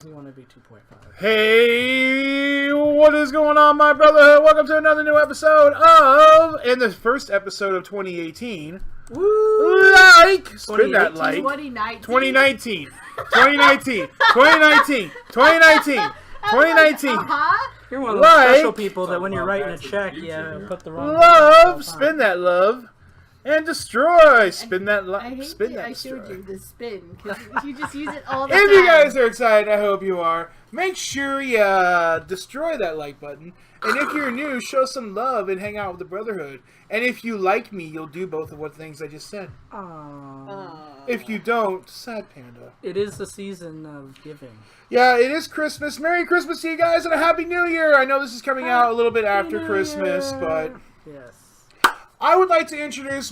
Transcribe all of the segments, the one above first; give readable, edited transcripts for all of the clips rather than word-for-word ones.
You want to be 2.5. Hey, what is going on, my brotherhood? Welcome to another new episode and the first episode of 2018. Woo! Spin that like. 2019. 2019. 2019. 2019. 2019. 2019. You're one of those special people that when you're writing a check, you put the wrong love, spin that love, and destroy. Spin that love. I hate Spin that that I destroy. showed you the spin because you just use it all the time. If you guys are excited, I hope you are. Make sure you destroy that like button. And if you're new, show some love and hang out with the Brotherhood. And if you like me, you'll do both of what things I just said. Aww. If you don't, sad panda. It is the season of giving. Yeah, it is Christmas. Merry Christmas to you guys and a Happy New Year. I know this is coming out a little bit after Christmas, but yes. I would like to introduce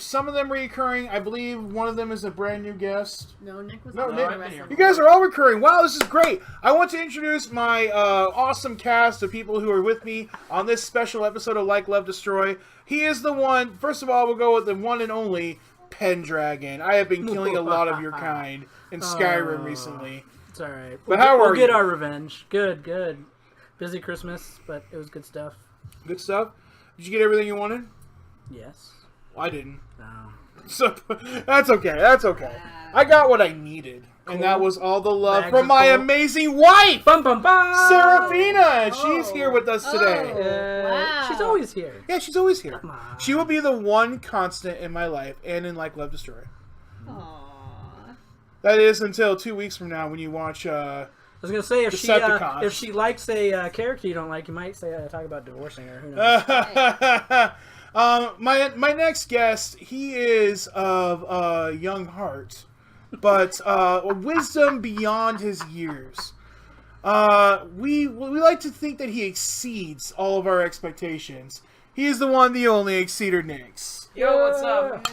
some of them recurring. I believe one of them is a brand new guest. No, Nick was No, on Nick, the rest of you them. guys are all recurring. Wow, this is great. I want to introduce my awesome cast of people who are with me on this special episode of Like, Love, Destroy. He is the one, first of all, we'll go with the one and only Pendragon. I have been killing a lot of your kind in Skyrim recently. It's alright. But how are We'll get you? our revenge. Good, good. Busy Christmas, but it was good stuff. Good stuff? Did you get everything you wanted? Yes. Well, I didn't. No. So, that's okay. That's okay. I got what I needed. And that was all the love Bags from of my gold. amazing wife, Bum, bum, bum! Serafina. She's here with us today. Wow. She's always here. Yeah, she's always here. Come on. She will be the one constant in my life and in Like, Love, Destroy. Aww. That is until 2 weeks from now when you watch. I was gonna say Decepticons. if she likes a character you don't like, you might say talk about divorcing her. Who knows? My next guest, he is of young heart, but wisdom beyond his years. We like to think that he exceeds all of our expectations. He is the one, the only Exceeder Nix. Yo, what's up?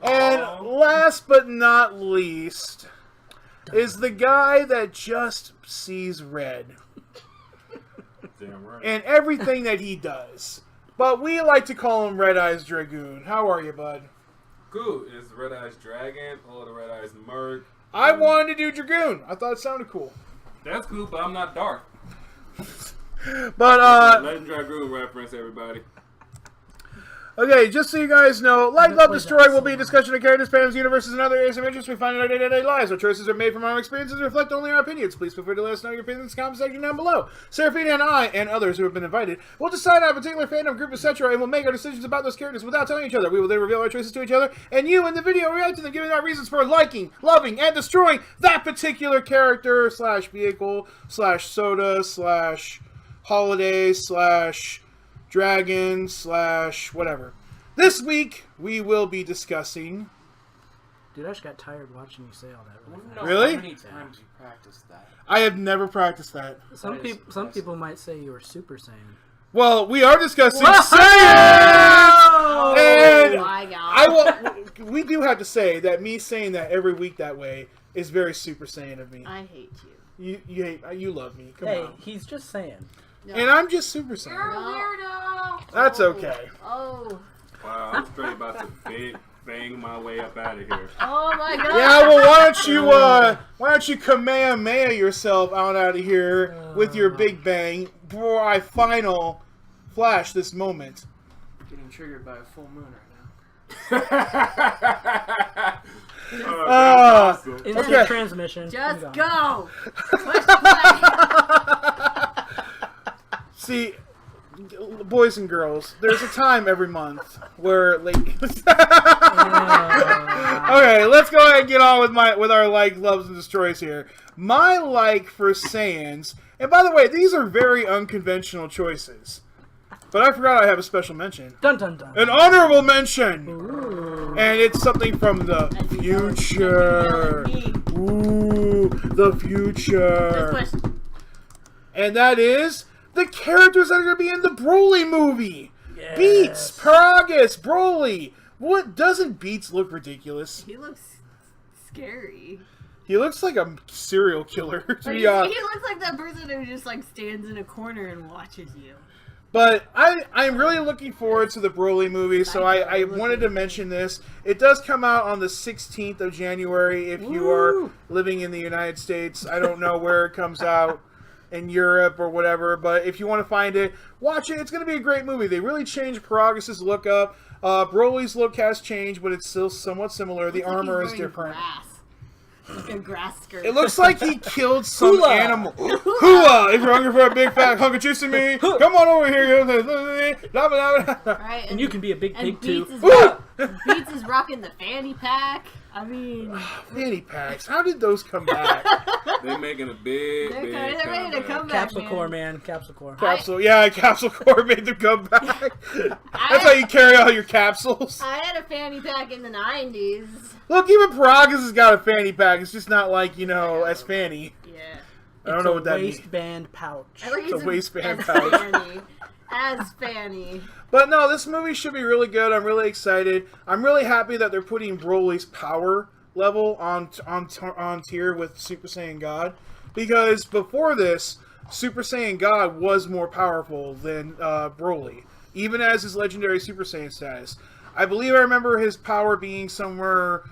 And last but not least is the guy that just sees red Damn right. in everything that he does. But we like to call him Red Eyes Dragoon. How are you, bud? Good. It's Red Eyes Dragon or the Red Eyes Merc. I wanted to do Dragoon. I thought it sounded cool. That's cool, but I'm not dark. But, Legend Dragoon reference, everybody. okay, just so you guys know, Like, Love, Destroy will be a discussion of characters, fandoms, universes, and other areas of interest we find in our day-to-day lives. Our choices are made from our own experiences and reflect only our opinions. Please feel free to let us know your opinions in the comment section down below. Serafina and I, and others who have been invited, will decide on a particular fandom, group, etc., and will make our decisions about those characters without telling each other. We will then reveal our choices to each other, and you in the video react to them, giving our reasons for liking, loving, and destroying that particular character, slash vehicle, slash soda, slash holiday, slash dragon, slash whatever. This week, we will be discussing... Dude, I just got tired watching you say all that. Really? How many times you practiced that? I have never practiced that. Some people might say you were Super Saiyan. Well, we are discussing Whoa! Saiyans! And Oh my god. we do have to say that me saying that every week that way is very Super Saiyan of me. I hate you. You love me. Come Hey, on. he's just saying. No. And I'm just Super Saiyan. You're a weirdo. That's okay. Oh. Wow, I'm straight about to bang my way up out of here. Oh my god. Yeah, well, why don't you Kamehameha yourself out of here with your big bang before I final flash this moment. Getting triggered by a full moon right now. Awesome. Instant Okay. transmission. Just I'm gone. go. Push play. See, boys and girls, there's a time every month where like. Okay, let's go ahead and get on with our like, loves, and destroys here. My like for Saiyans, and by the way, these are very unconventional choices. But I forgot I have a special mention. Dun dun dun. An honorable mention! Ooh. And it's something from the future. Ooh, the future. Just push. And that is the characters that are going to be in the Broly movie. Yes. Beats, Paragus, Broly. What, doesn't Beats look ridiculous? He looks scary. He looks like a serial killer, to Like, be he honest. looks like that person who just like stands in a corner and watches you. But I'm really looking forward to the Broly movie, so I wanted to mention this. It does come out on the 16th of January if you are living in the United States. I don't know where it comes out in Europe or whatever, but if you want to find it, watch it. It's going to be a great movie. They really changed Paragus' look up. Broly's look has changed, but it's still somewhat similar. The armor is different. Like a grass skirt. It looks like he killed some animal. Hooah! If you're hungry for a big fat hunk of juice in me, come on over here. Right, And you can be a big pig too. Beats is rocking the fanny pack. I mean, fanny packs. How did those come back? They're making a big they're making a comeback. Capsule Core, man. Capsule Core. Capsule Core made them come back. That's how you carry all your capsules. I had a fanny pack in the 90s. Look, even Paragus has got a fanny pack. It's just not like, as fanny. Yeah. I don't know what that means. Waistband pouch. It's a waistband pouch. As Fanny. But no, this movie should be really good. I'm really excited. I'm really happy that they're putting Broly's power level on tier with Super Saiyan God, because before this, Super Saiyan God was more powerful than Broly, even as his legendary Super Saiyan status. I believe I remember his power being somewhere,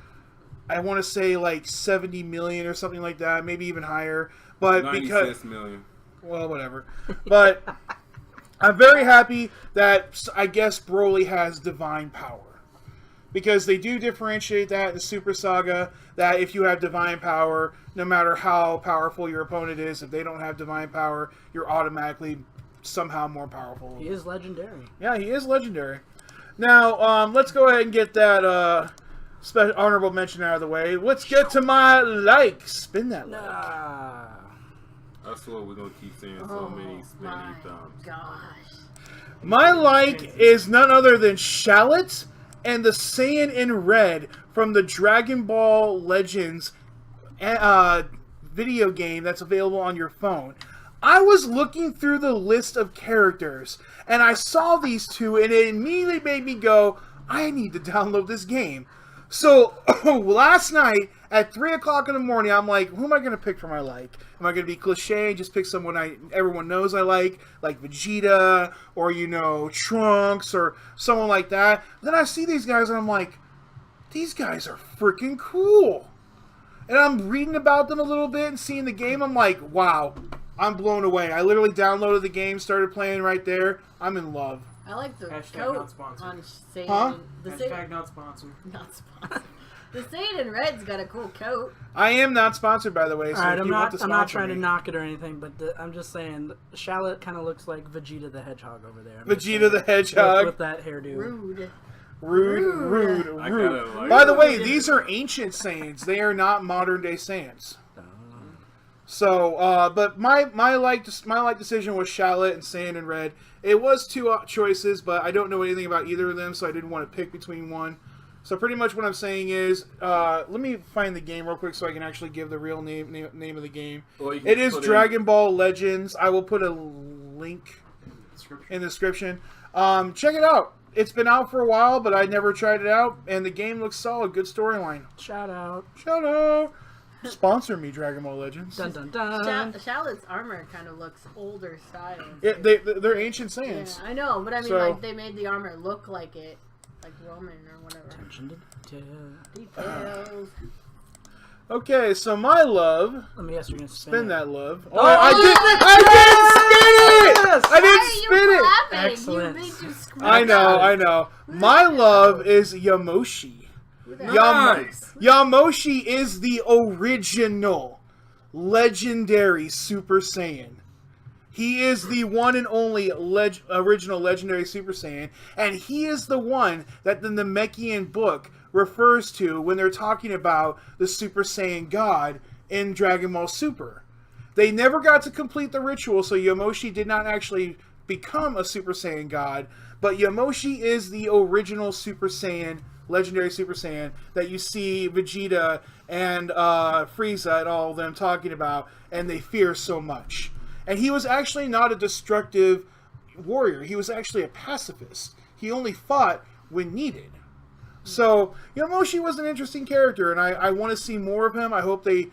I want to say like 70 million or something like that, maybe even higher. But 96 million. Well, whatever. But I'm very happy that I guess Broly has divine power. Because they do differentiate that in the Super Saga, that if you have divine power, no matter how powerful your opponent is, if they don't have divine power, you're automatically somehow more powerful. He is legendary. Yeah, he is legendary. Now, let's go ahead and get that special honorable mention out of the way. Let's get to my like. Spin that like. I swear we're going to keep saying so many spinning thumbs. Gosh. My like is none other than Shallot and the Saiyan in Red from the Dragon Ball Legends video game that's available on your phone. I was looking through the list of characters, and I saw these two, and it immediately made me go, I need to download this game. So, last night, at 3 o'clock in the morning, I'm like, who am I going to pick for my like? Am I going to be cliche and just pick someone everyone knows I like Vegeta, or, Trunks, or someone like that? Then I see these guys, and I'm like, these guys are freaking cool. And I'm reading about them a little bit and seeing the game, I'm like, wow, I'm blown away. I literally downloaded the game, started playing right there. I'm in love. I like the Hashtag coat not sponsored. on Saiyan. Huh? Hashtag not sponsored. Not sponsored. The Saiyan in Red's got a cool coat. I am not sponsored, by the way. So Alright, if I'm you want to not. I'm not sponsor trying me. to knock it or anything, but I'm just saying, Shallot kind of looks like Vegeta the Hedgehog over there. Vegeta the Hedgehog. with that hairdo. Rude. I gotta like By the way, these are ancient Saiyans. They are not modern day Saiyans. So, but my like decision was Shallot and Saiyan in Red. It was two choices, but I don't know anything about either of them, so I didn't want to pick between one. So pretty much what I'm saying is, let me find the game real quick so I can actually give the real name of the game. It is Dragon Ball Legends. I will put a link in the description. Check it out. It's been out for a while, but I never tried it out, and the game looks solid. Good storyline. Shout out. Shout out. Sponsor me, Dragon Ball Legends. Dun dun dun. Shallot's armor kind of looks older style. Yeah, they're ancient Saiyans. Yeah, I know, but I mean, So- like, they made the armor look like it, like Roman or whatever. Attention to detail. Details. Okay, so my love. Let me guess, you're gonna Spin that love. Oh, I didn't spin it! Why are you spin it! clapping? Excellent. You made you scream. I know. My love is Yamoshi. Nice. Yamoshi is the original legendary Super Saiyan. He is the one and only original legendary Super Saiyan, and he is the one that the Namekian book refers to when they're talking about the Super Saiyan God in Dragon Ball Super. They never got to complete the ritual, so Yamoshi did not actually become a Super Saiyan God, but Yamoshi is the original Super Saiyan, legendary Super Saiyan, that you see Vegeta and Frieza and all of them talking about, and they fear so much. And he was actually not a destructive warrior. He was actually a pacifist. He only fought when needed. So, Yamoshi was an interesting character, and I want to see more of him. I hope they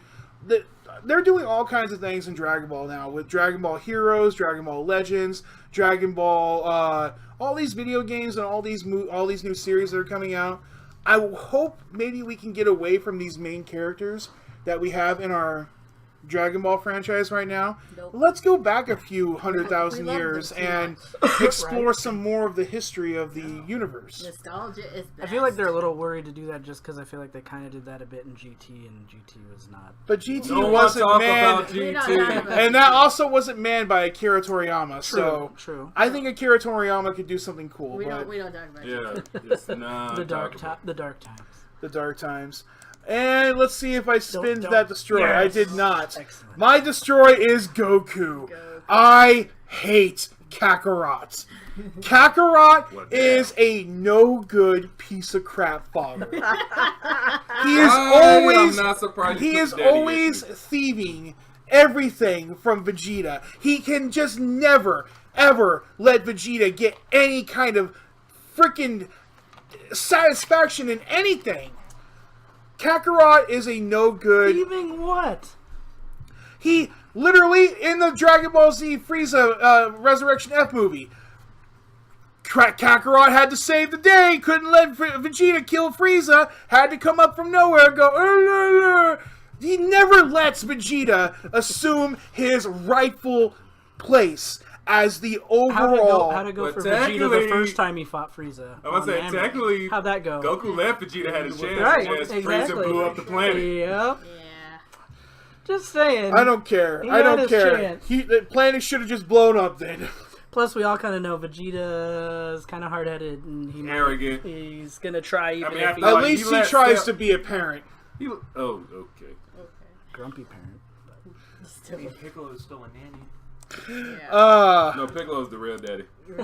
they're doing all kinds of things in Dragon Ball now with Dragon Ball Heroes, Dragon Ball Legends, Dragon Ball, all these video games and all these new series that are coming out. I hope maybe we can get away from these main characters that we have in our Dragon Ball franchise right now. Nope. Let's go back a few 100,000 We love years them too and much. explore Right. some more of the history of the universe. Nostalgia is best. I feel like they're a little worried to do that just because I feel like they kind of did that a bit in GT, and GT was not. But GT No one wasn't talk manned, about We're not talking GT. about and that also wasn't manned by Akira Toriyama. So True. I think Akira Toriyama could do something cool. we but don't talk about it. Yeah, it's not The dark talkable. the dark times. the dark times. And let's see if I spin Don't- that destroy. I Yes. did not. Excellent. My destroy is Goku. I hate Kakarot. Kakarot What the is a no good piece of crap father. He is I'm always not surprised you he took is daddy always issues. thieving everything from Vegeta. He can just never ever let Vegeta get any kind of freaking satisfaction in anything. Kakarot is a no good. Even what? He literally in the Dragon Ball Z Frieza Resurrection F movie, Kakarot had to save the day. Couldn't let Vegeta kill Frieza. Had to come up from nowhere and go. He never lets Vegeta assume his rightful place as the overall. How'd it go But for Vegeta the technically- first time he fought Frieza? I was on say, anime? technically, How'd that go? Goku left Vegeta had a chance. Right, Just exactly. Frieza blew up the planet. Yep. Yeah. Just saying. I don't care. He I had don't his care. chance. The planet should have just blown up then. Plus, we all kind of know Vegeta's kind of hard-headed, and Arrogant. He's gonna try even mean, if I he's feel At like least he he let tries Step- to be a parent. Oh, okay. grumpy parent. Piccolo is still a nanny. Yeah. No, Piccolo's the real daddy.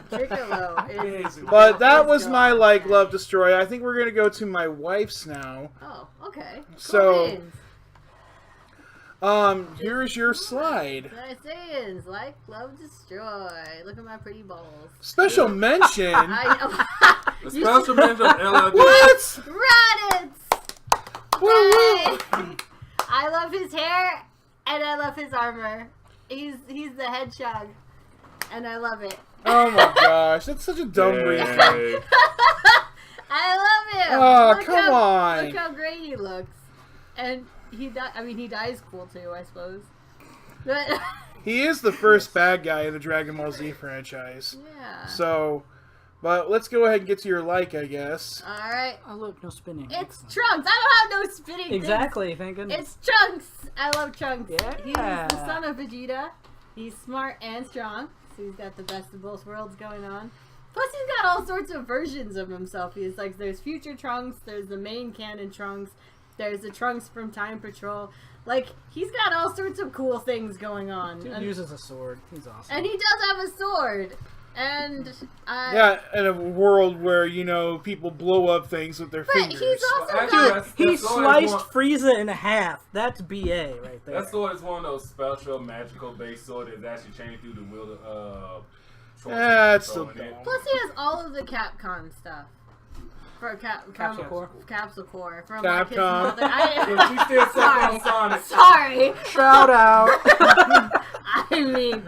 Piccolo is. But that was God. my love destroy. I think we're gonna go to my wife's now. Oh, okay. So- Cool. Here's your slide. Saiyans, like, love, destroy. Look at my pretty balls. Special mention. The special mention of LLD. What? Raditz! Woo-woo. I love his hair, and I love his armor. He's the hedgehog, and I love it. Oh my gosh, that's such a dumb reason. Yay. I love him. Oh, Look come on. Look how great he looks, and he dies cool too, I suppose. But He is the first bad guy in the Dragon Ball Z franchise. yeah. So, but let's go ahead and get to your like, I guess. All right. Oh look, no spinning. It's Trunks. I don't have no spinning things. Exactly. Thank goodness. It's Trunks. I love Trunks. Yeah. He's the son of Vegeta. He's smart and strong, so he's got the best of both worlds going on. Plus, he's got all sorts of versions of himself. He's like, there's future Trunks, there's the main canon Trunks, there's the Trunks from Time Patrol. Like, he's got all sorts of cool things going on. Dude uses a sword. He's awesome. And he does have a sword. And Yeah, in a world where, you know, people blow up things with their but fingers. he's also Actually, got He that's always sliced one- Frieza in half. That's BA right there. That sword is one of those special magical based sword that's actually changed through the will of Yeah, it's still throwing dumb. it. Plus, he has all of the Capcom stuff. For Capsule Core. Capsule Core. From Capcom. Like his mother. But you still suck on Sonic. Sorry. Shout out. I mean,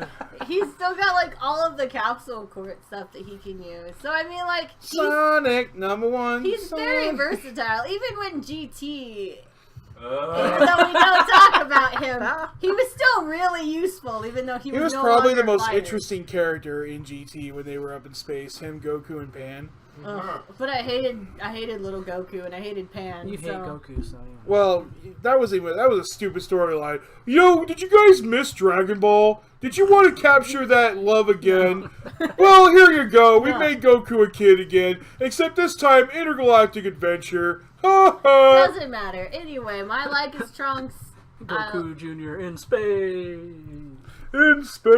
he's still got like all of the Capsule Core stuff that he can use. So I mean, like Sonic, number one. he's very Sonic. versatile. Even when GT, even Uh, though we don't talk about him, he was still really useful. Even though he He was no probably longer the most fighting. interesting character in GT when they were up in space. Him, Goku, and Pan. Ugh. But I hated little Goku and I hated Pan. You hate so. Goku, so yeah. Well, that was a stupid storyline. Yo, did you guys miss Dragon Ball? Did you want to capture that love again? Well, here you go. We made Goku a kid again, except this time intergalactic adventure. Ha ha. Doesn't matter. Anyway, my like is Trunks. Goku Jr. in space. In space.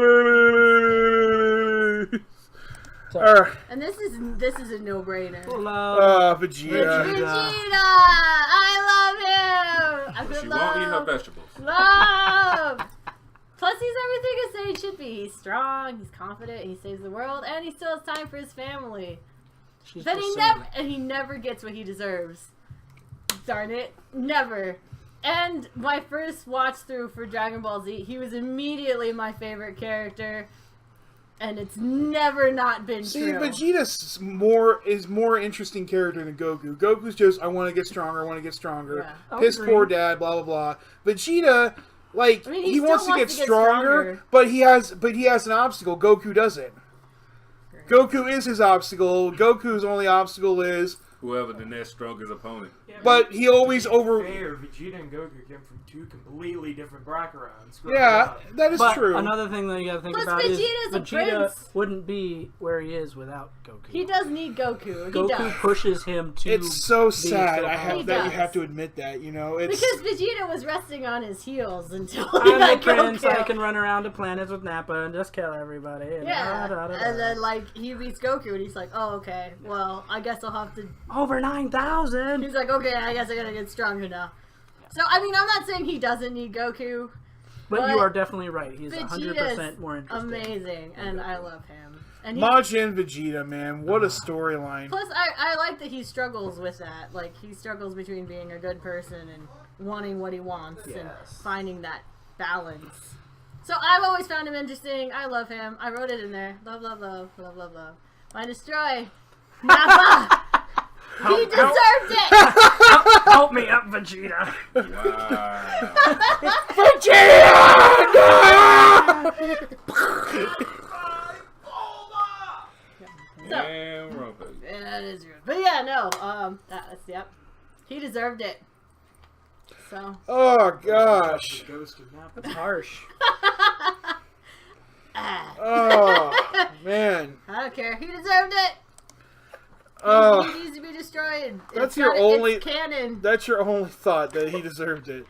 And this is a no-brainer. Love. Vegeta. Vegeta! I love him! I she could won't eat her love. vegetables. Love! Plus, he's everything a Saiyan should be. He's strong, he's confident, he saves the world, and he still has time for his family. She's But just he saying. never gets what he deserves. Darn it. Never. And my first watch through for Dragon Ball Z, he was immediately my favorite character. And it's never not been See, true. Vegeta's more interesting character than Goku. Goku's just, I want to get stronger, I want to get stronger. Yeah. Piss poor dad, blah blah blah. Vegeta, like, I mean, he wants to get stronger, but he has an obstacle. Goku doesn't. Goku is his obstacle. Goku's only obstacle is whoever the next strongest opponent. Yeah, but he always over. Fair, Vegeta and Goku came from two completely different backgrounds. Yeah, that is But true. another thing that you gotta think Plus, about is Vegeta's a Vegeta prince. wouldn't be where he is without Goku. He does need Goku. He Goku does. pushes him to. It's so be sad. so I have He that you does. have to admit that. You know, it's Because Vegeta was resting on his heels until he I'm got the prince. Goku. I can run around to planets with Nappa and just kill everybody. And Yeah, da, da, da, da. and then like he beats Goku, and he's like, "Oh, okay. Well, I guess I'll have to." Over 9,000. He's like, "Okay, I guess I gotta get stronger now." So I mean, I'm not saying he doesn't need Goku. But you are definitely right. He's Vegeta's 100% more interesting. amazing, and I love him. And he, Moch and Vegeta, man. What a storyline. plus, I like that he struggles with that. Like he struggles between being a good person and wanting what he wants and Yes. finding that balance. So I've always found him interesting. I love him. I wrote it in there. Love, love, love, love, love, love. Why destroy? Nappa! He deserved it! Help me up, Vegeta. Wow. Damn, Rumpus. Yeah, that is rude. But yeah, no, yep. He deserved it. So. Oh gosh. Ghost of Nappa. That's harsh. Oh man. I don't care. He deserved it. Oh, He needs to be destroyed. That's your only- It's canon. that's your only thought that he deserved it.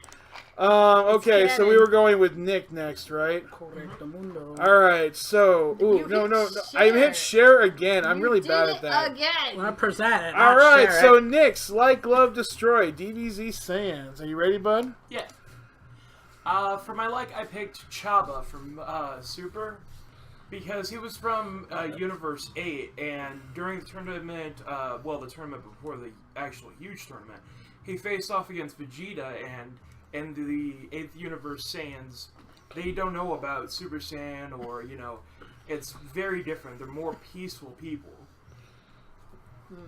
Okay, so we were going with Nick next, right? Correctamundo. All right. So, ooh, You no, hit no, no. I hit share again. I'm You really did bad it at that. Again. When I present it, All not right. share So it. Nick's like, love, destroy. DBZ Saiyans. Are you ready, bud? Yeah. For my like, I picked Chaba from Super because he was from Universe 8, and during the tournament, the tournament before the actual huge tournament, he faced off against Vegeta, and in the 8th Universe Saiyans, they don't know about Super Saiyan, or, it's very different. They're more peaceful people.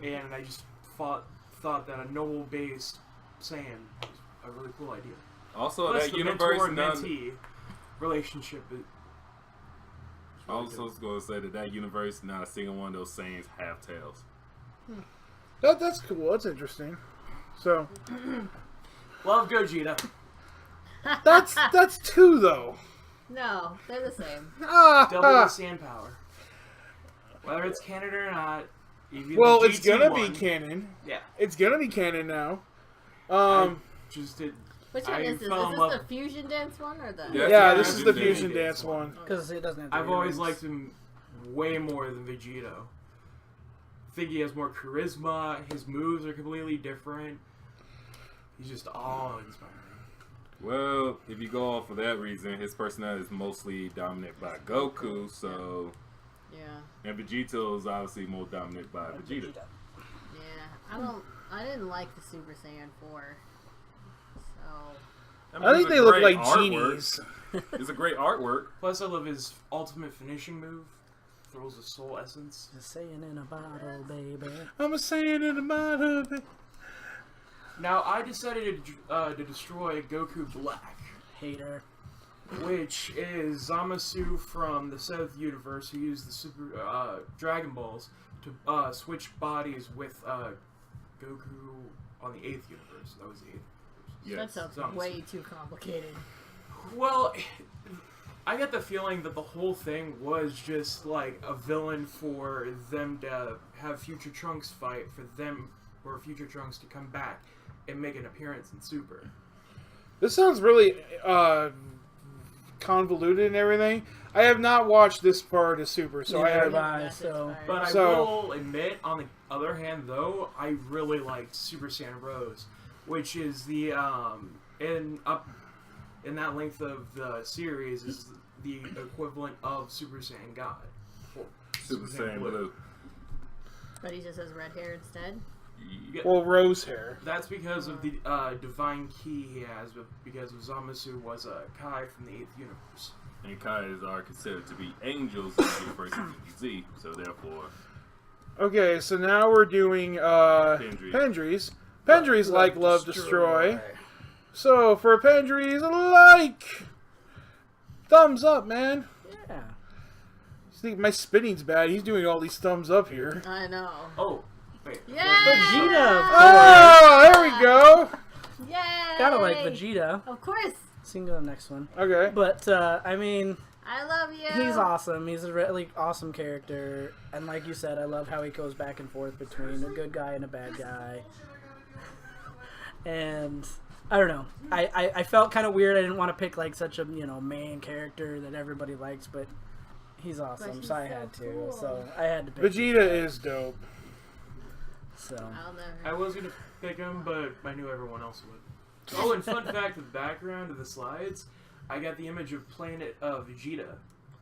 And I just thought that a noble-based Saiyan was a really cool idea. Also, Plus that the universe, mentor-mentee relationship. I was going to say that universe, not a single one of those Saiyans have tails. That's cool. That's interesting. So Love Gogeta. that's two though. No, they're the same. Double the sand power. Whether it's canon or not. Even Well, the it's gonna GT1, be canon. Yeah. It's gonna be canon now. Just did. Which one I is this? fell in Is love- this the fusion dance one or the? Yeah. Yeah, this is the Fusion fusion Dance dance one. Because it doesn't have the I've always earrings. liked him way more than Vegeta. I think he has more charisma. His moves are completely different. He's just awe-inspiring. Well, if you go off for that reason, his personality is mostly dominated by Goku, so... Yeah. And Vegeta is obviously more dominated by Vegeta. Yeah. I didn't like the Super Saiyan 4. So. I think it's a they look great like artwork. genies. It's a great artwork. Plus, I love his ultimate finishing move. Throws a soul essence. Just saying in a bottle, baby. I'm a Saiyan in the bottom. Now, I decided to destroy Goku Black, Hater. which is Zamasu from the 7th universe who used the Super Dragon Balls to switch bodies with Goku on the 8th universe. That was the 8th universe. That sounds Zamasu. way too complicated. Well, I get the feeling that the whole thing was just like a villain for them to have Future Trunks fight, for Future Trunks to come back and make an appearance in Super. This sounds really convoluted and everything. I have not watched this far to Super, so I Neither have. have I, so... But I will admit, on the other hand, though, I really liked Super Saiyan Rose, which is the in that length of the series is the equivalent of Super Saiyan God. Super Saiyan Blue. But he just has red hair instead. Well, rose hair. That's because of the divine key he has, but because of Zamasu was a Kai from the 8th universe. And Kais are considered to be angels in the universe of Z, so therefore... Okay, so now we're doing Pendries. Pendries like Love Destroy. So for Pendries, like! Thumbs up, man. Yeah. I think my spinning's bad. He's doing all these thumbs up here. I know. Oh, wait. Yeah! Vegeta. Oh, there we go. Yay! Gotta like Vegeta. Of course. So you can go to the next one. Okay. But, I mean... I love you. He's awesome. He's a really awesome character. And like you said, I love how he goes back and forth between a good guy and a bad guy. And I don't know. I felt kind of weird. I didn't want to pick like such a main character that everybody likes, but he's awesome. So I had to. cool. So I had to pick Vegeta him. is dope. So I'll never. I was going to pick him, but I knew everyone else would. Oh, and fun fact, the background of the slides, I got the image of planet Vegeta.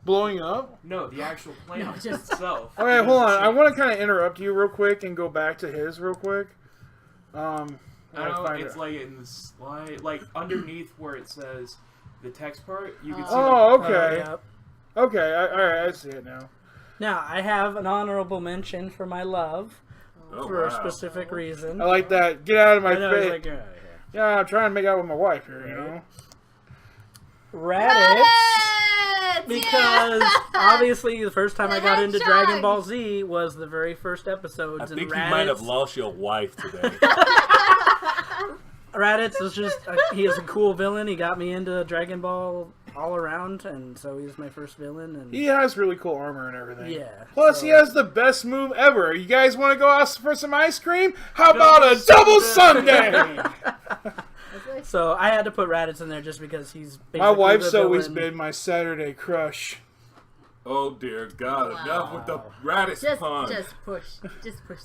Blowing up? No, the actual planet No, just- itself. Okay, hold on. I want to kind of interrupt you real quick and go back to his real quick. I know, find it's it. like in the slide, like underneath where it says the text part, you can see Oh, like, okay. yep. Okay, alright, I see it now. Now I have an honorable mention for my love Oh, for a wow. specific reason. I like that. Get out of my I know, it's face. like, get out of here. Yeah, I'm trying to make out with my wife here, you know? Raditz. Raditz! Because Yeah! obviously the first time The I got into hedgehog! Dragon Ball Z was the very first episodes. I and think you Raditz, might have lost your wife today. Raditz is just, he is a cool villain. He got me into Dragon Ball all around, and so he's my first villain. And He has really cool armor and everything. yeah. Plus, so- he has the best move ever. You guys want to go out for some ice cream? How about a double sundae? So I had to put Raditz in there just because he's basically My wife's the always villain. been my Saturday crush. Oh dear God! Enough with the Raditz pun. Just push the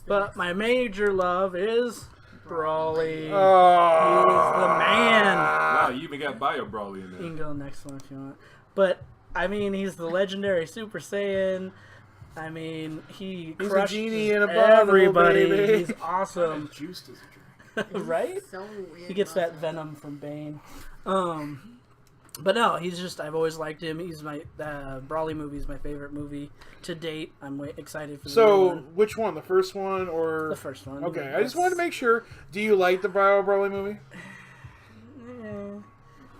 But next my major love is Brawly. Oh. He's the man. Wow, you even got Bio Brawly in You there. can go next one if you want. But, I mean, he's the legendary Super Saiyan. I mean, he He's a crushed genie in a bottle, everybody. baby. He's awesome. juiced as a drink. Right? So weird. He gets that venom from Bane. But no, he's just, I've always liked him. He's my, Brawly movie is my favorite movie to date. I'm excited for the new So, one. which one? The first one or... The first one. Okay, I just wanted to make sure. Do you like the Bio Brawly movie?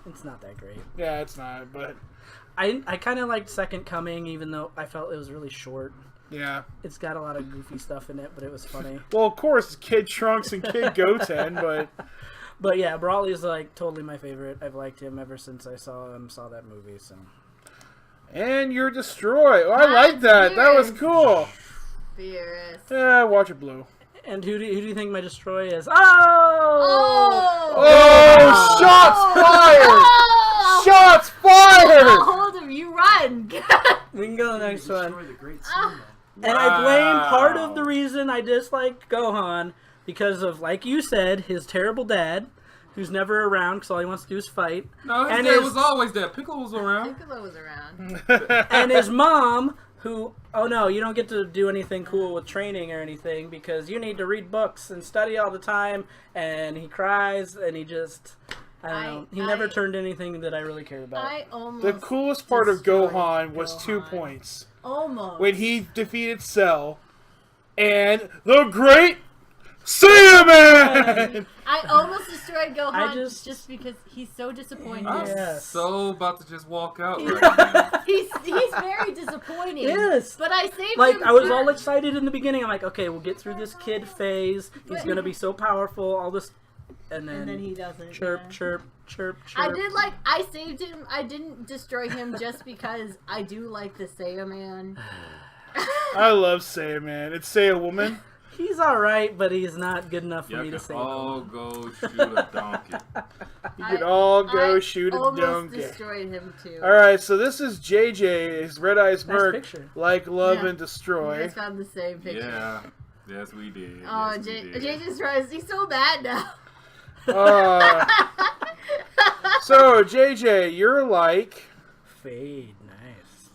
It's not that great. Yeah, it's not, but... I kind of liked Second Coming, even though I felt it was really short. Yeah. It's got a lot of goofy stuff in it, but it was funny. Well, of course, Kid Trunks and Kid Goten, but... But yeah, Brawly is like totally my favorite. I've liked him ever since I saw that movie. So. And you're Destroy. Oh, I like that. That was cool. Fierce. Yeah, watch it blue. And who do you think my Destroy is? Oh! Oh, shots fired! Oh! Shots fired! Hold him, you run! We can go to the next one. Destroy the great Saiyan. And I blame part of the reason I dislike Gohan because of, like you said, his terrible dad, who's never around because all he wants to do is fight. No, his And dad his- was always there. Piccolo was around. Piccolo was around. And his mom, who, oh no, you don't get to do anything cool with training or anything because you need to read books and study all the time. And he cries and he just, I don't know. He never turned anything that I really cared about. I almost The coolest part of destroyed Gohan was 2 Gohan. points. Almost. When he defeated Cell and the Great Saiyaman! I almost destroyed Gohan I just because he's so disappointing. I'm Yes. so about to just walk out right now. He's very disappointing. Yes. But I saved Like, him I was for- all excited in the beginning. I'm like, okay, we'll get through this kid phase. He's going to be so powerful, all this. And then he doesn't. chirp, yeah. chirp, chirp, chirp. I saved him. I didn't destroy him just because I do like the Saiyaman. I love Saiyaman. It's Saiyawoman. He's alright, but he's not good enough for Y'all me to can say. all go shoot a donkey. You could all go I shoot a almost donkey. destroyed him too. Alright, so this is JJ, his Red Eyes Nice Merc, picture. like Love Yeah. and You Destroy. guys found the same picture. Yeah. Yes, we did. Oh, yes, we did. JJ's tries. He's so bad now. So, JJ, you're like... Fade, nice.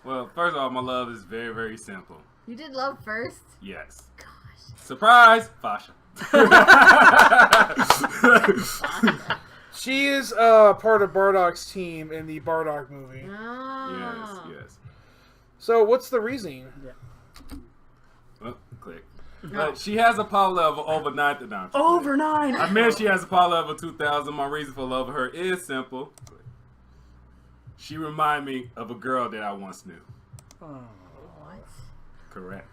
Well, first of all, my love is very, very simple. You did love first. Yes. Gosh. Surprise! Fasha. She is part of Bardock's team in the Bardock movie. Oh. Yes. So what's the reasoning? Oh, click. She has a power level over 9,000. Over 9. I meant she has a power level 2,000. My reason for loving her is simple. She reminds me of a girl that I once knew. Oh. What? Correct.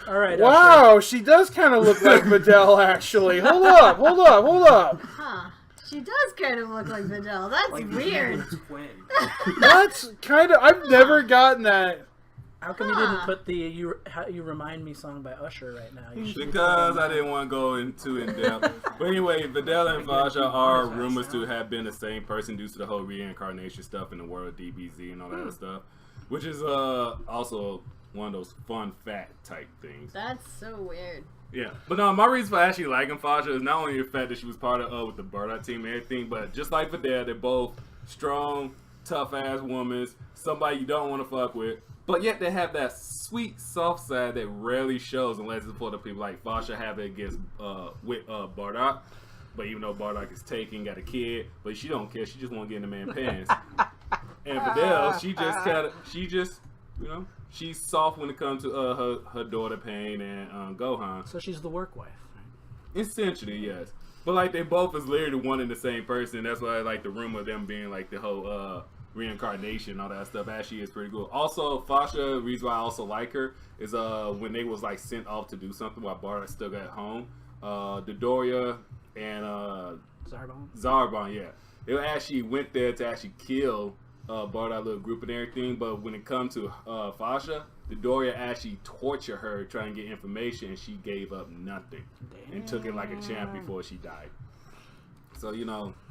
All right. Wow, she does kind of look like Videl, actually. Hold up. Huh. She does kind of look like Videl. That's weird. Twin. That's kind of... I've never gotten that. How come you didn't put the "You Remind Me" song by Usher right now? You should Because I didn't want to go into in-depth. But anyway, Videl and Fasha are rumors to have been the same person due to the whole reincarnation stuff in the world of DBZ and all that other stuff. Which is also one of those fun fact type things. That's so weird. Yeah. But no, my reason for actually liking Fasha is not only the fact that she was part of with the Bardock team and everything, but just like Videl, they're both strong, tough-ass women, somebody you don't want to fuck with. But yet they have that sweet, soft side that rarely shows unless it's for the people like Fasha have it against with Bardock. But even though Bardock is taken, got a kid, but she don't care. She just want to get in the man's pants. And Videl, she's soft when it comes to her daughter Pain and Gohan. So she's the work wife. Essentially, yes. But like they both is literally one and the same person. That's why I like the rumor of them being like the whole reincarnation, all that stuff actually is pretty cool. Also, Fasha, the reason why I also like her is when they was like sent off to do something while Bardock still got home. Dodoria and Zarbon, yeah. They actually went there to actually kill Bardock little group and everything, but when it comes to Fasha, Dodoria actually tortured her trying to get information and she gave up nothing. And took it like a champ before she died. So,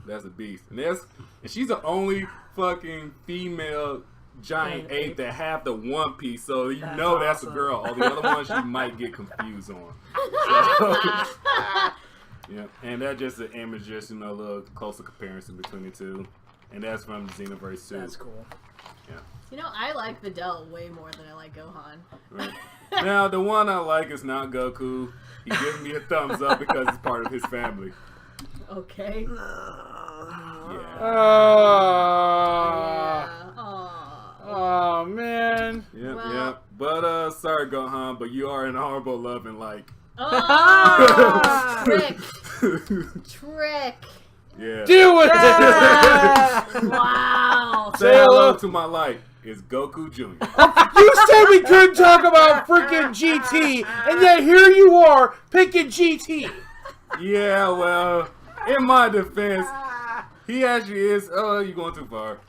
that's a beast. And she's the only fucking female giant ape that have the One Piece, so that's awesome. A girl. All the other ones you might get confused on. So, yeah, and that's just an image, just a little closer comparison between the two. And that's from the Xenoverse 2. That's cool. Yeah. I like Videl way more than I like Gohan. Right. Now, the one I like is not Goku. He gives me a thumbs up because it's part of his family. Okay. Yeah. Oh man. Yep. But sorry, Gohan, but you are an honorable love and like. Oh, trick. Yeah. Deal with it. Wow. Say hello to my life. It's Goku Jr. You said we couldn't talk about freaking GT, and yet here you are picking GT. Yeah, well, in my defense, he actually is. Oh, you're going too far.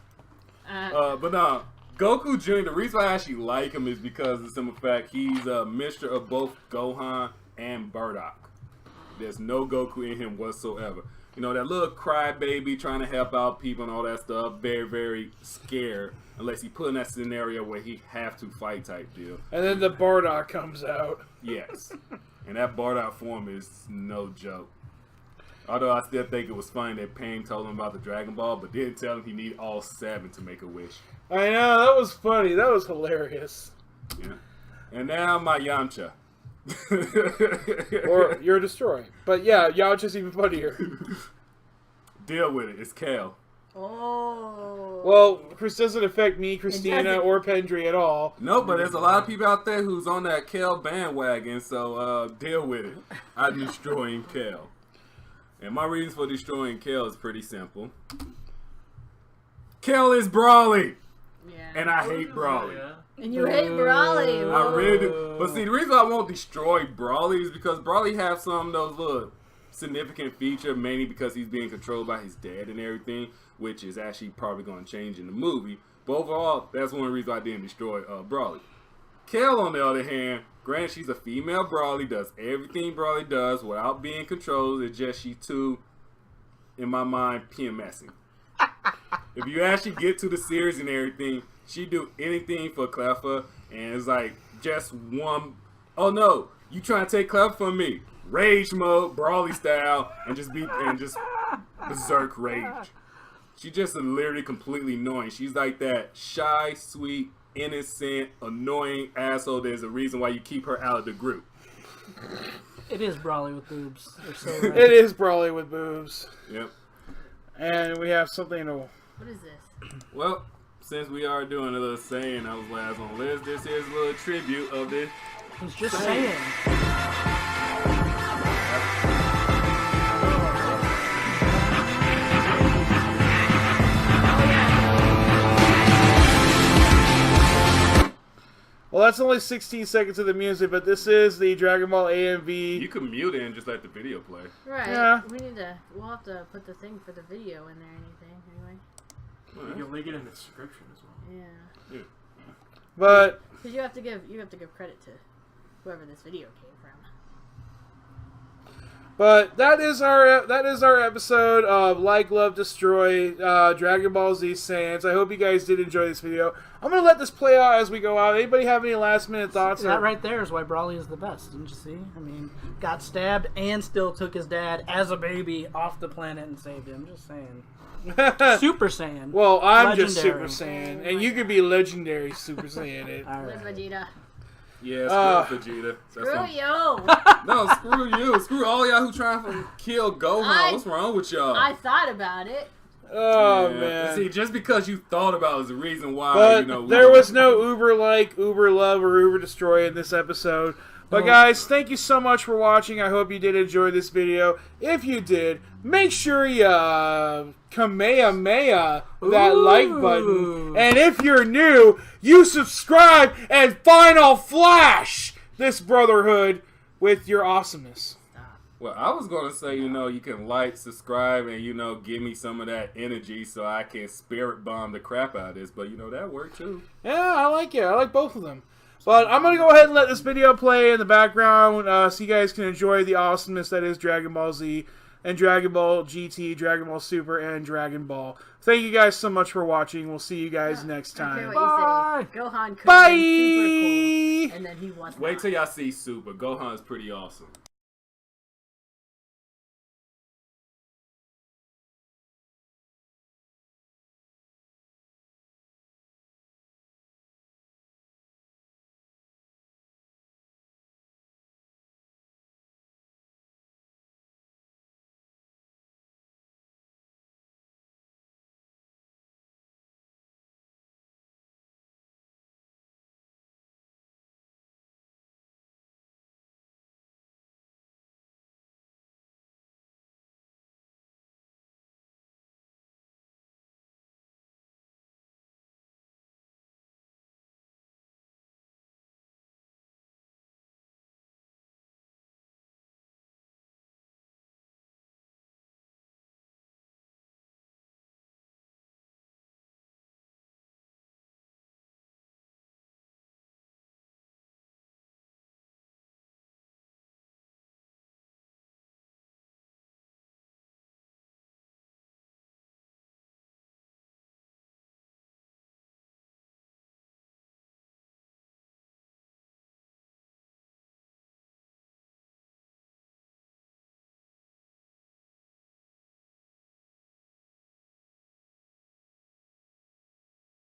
But no, Goku Jr., the reason why I actually like him is because of the simple fact he's a mixture of both Gohan and Bardock. There's no Goku in him whatsoever. That little crybaby trying to help out people and all that stuff, very, very scared unless he put in that scenario where he have to fight type deal. And then the Bardock comes out. Yes. And that Bardock form is no joke. Although I still think it was funny that Pain told him about the Dragon Ball, but didn't tell him he need all 7 to make a wish. I know, that was funny. That was hilarious. Yeah. And now my Yamcha. Or you're a destroyer. But yeah, Yamcha's even funnier. Deal with it. It's Kale. Oh. Well, Chris doesn't affect me, Christina, or Pendry at all. No, but there's a lot of people out there who's on that Kale bandwagon, so deal with it. I'm destroying Kale. And my reasons for destroying Kale is pretty simple. Kale is Brawly! Yeah. And I hate Brawly. And you hate Brawly. I really do. But see, the reason I won't destroy Brawly is because Brawly have some of those little significant features, mainly because he's being controlled by his dad and everything, which is actually probably going to change in the movie. But overall, that's one reason I didn't destroy Brawly. Kale, on the other hand, granted she's a female Brawly, does everything Brawly does without being controlled. It's just she too, in my mind, PMSing. If you actually get to the series and everything, she do anything for Cleffa, and it's like just one. Oh no, you trying to take Cleffa from me? Rage mode, Brawly style, and just berserk rage. She just literally completely annoying. She's like that shy, sweet innocent, annoying asshole. There's a reason why you keep her out of the group. It is Brawly with boobs. They're so right. It is Brawly with boobs. Yep. And we have something to... What is this? Well, since we are doing a little saying that was last on the list, this is a little tribute of this. He's just saying. Well, that's only 16 seconds of the music, but this is the Dragon Ball A and V. You can mute it and just let the video play. Right. Yeah. We'll have to put the thing for the video in there anything, anyway. You can link it in the description as well. Yeah. But Because you have to give credit to whoever this video came from. that is our episode of Like, Love, Destroy Dragon Ball Z Saiyans. I hope you guys did enjoy this video. I'm gonna let this play out as we go out. Anybody have any last minute thoughts? That right there is why Brawly is the best. Didn't you see? I mean, got stabbed and still took his dad as a baby off the planet and saved him. Just saying. Super Saiyan. Well, I'm just Super Legendary. Saiyan, and you could be legendary Super Saiyan it. All Live right. Vegeta. Yeah, screw Vegeta. Screw you! No, screw you. Screw all y'all who trying to kill Gohan. What's wrong with y'all? I thought about it. Oh Yeah. man! See, just because you thought about it is the reason why, But there was no Uber like, Uber love, or Uber destroy in this episode. But guys, thank you so much for watching. I hope you did enjoy this video. If you did, make sure you Kamehameha that like button. And if you're new, you subscribe and final flash this Brotherhood with your awesomeness. Well, I was going to say, you can like, subscribe, and, give me some of that energy so I can spirit bomb the crap out of this. But, that worked too. Yeah, I like it. I like both of them. But I'm going to go ahead and let this video play in the background so you guys can enjoy the awesomeness that is Dragon Ball Z and Dragon Ball GT, Dragon Ball Super, and Dragon Ball. Thank you guys so much for watching. We'll see you guys next I don't care time. what you say. Gohan could Bye! have been super cool, and then he wasn't. Wait till y'all see Super. Gohan's pretty awesome.